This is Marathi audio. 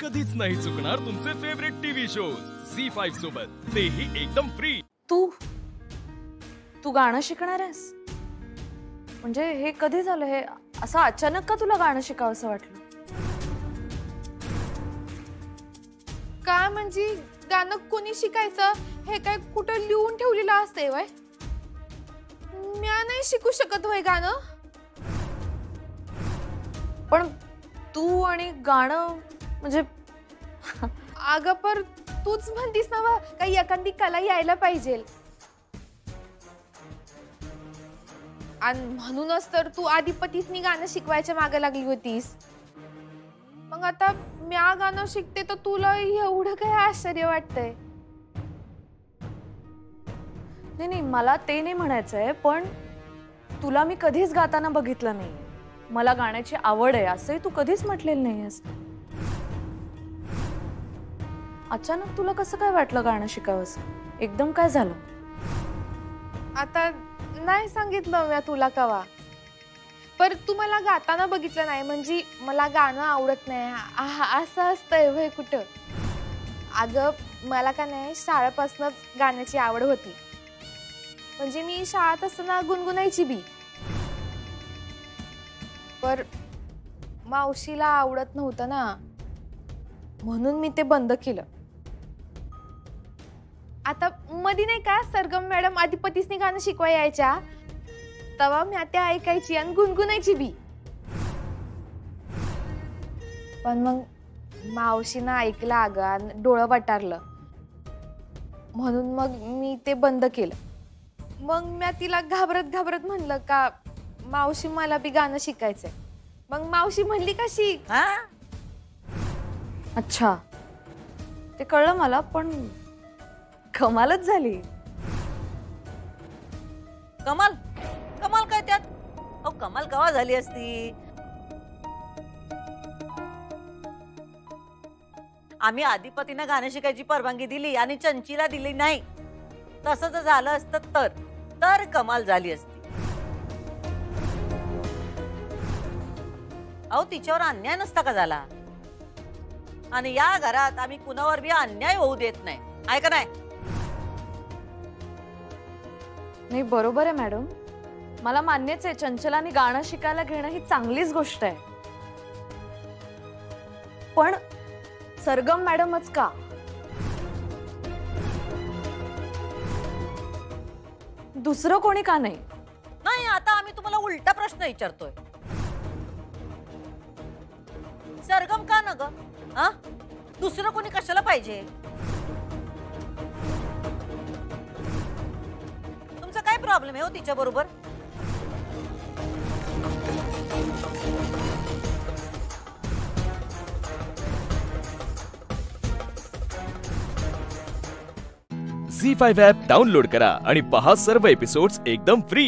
कधीच नाही चुकणार तुमचे फेवरेट टीव्ही शोज झी5 सोबत, तेही एकदम फ्री। तू गाणं शिकणार आहेस? म्हणजे हे कधी झालं? हे असं अचानक का तुला गाणं शिकावंसं वाटलं? काय म्हणजे गाणं कोणी शिकायचं हे काय कुठं लिहून ठेवलेलं असते वय? मी नाही शिकू शकत वय गाणं। पण तू आणि गाणं म्हणजे अगं पर तूच म्हणतीस ना वा काही एखादी कला यायला पाहिजे, आणि म्हणूनच तर तू आधीपतीसनी गाणं शिकवायच्या मागे लागली होतीस। मग आता म्या गाणं शिकते तर तुला एवढं काय आश्चर्य वाटतंय? नाही, मला ते नाही म्हणायचंय, पण तुला मी कधीच गाताना बघितलं नाही। मला गाण्याची आवड आहे असंही तू कधीच म्हटलेलं नाहीस। अचानक तुला कसं काय वाटलं गाणं शिकावंसं? एकदम काय झालं? आता नाही सांगितलं म्या तुला कवा, पर तू मला गाताना बघितलं नाही म्हणजे मला गाणं आवडत नाही असं असतंय व्हय कुठं? अगं मला का नाही शाळेपासूनच गाण्याची आवड होती, म्हणजे मी शाळेत असताना गुणगुणायची बी, पर मावशीला आवडत नव्हतं ना, म्हणून मी ते बंद केलं। आता मधी नाही का सरगम मॅडम आधीपतीसनी गाणं शिकवाय यायच्या, तेव्हा मी त्या ऐकायची आणि गुणगुणायची बी, पण मग मावशीनं ऐकलं अगं आणि डोळं वटारलं, म्हणून मग मी ते बंद केलं। मग मी तिला घाबरत म्हणलं का मावशी मला बी गाणं शिकायचंय। मग मावशी म्हणली का शिक। अच्छा, ते कळलं मला, पण कमालच झाली। कमाल कमाल काय त्यात? अहो कमाल कवा झाली असती? आम्ही आधीपतीनं गाणं शिकायची परवानगी दिली आणि चंचीला दिली नाही, तसं जर झालं असतं तर कमाल झाली असती। अहो तिच्यावर अन्याय नसता का झाला? आणि या घरात आम्ही कुणावर बी अन्याय होऊ देत नाही, आहे का नाही? नाही, बरोबर आहे मॅडम, मला मान्यच आहे चंचलाने गाणं शिकायला घेणं ही चांगलीच गोष्ट आहे, पण सरगम मॅडमच का? दुसरं कोणी का नाही? नाही, आता आम्ही तुम्हाला उलटा प्रश्न विचारतोय, सरगम का न ग? हा, दुसरं कोणी कशाला पाहिजे? तुमचा काय प्रॉब्लेम आहे हो तिच्या बरोबर? झी5 ॲप डाउनलोड करा आणि पहा सर्व एपिसोड्स एकदम फ्री।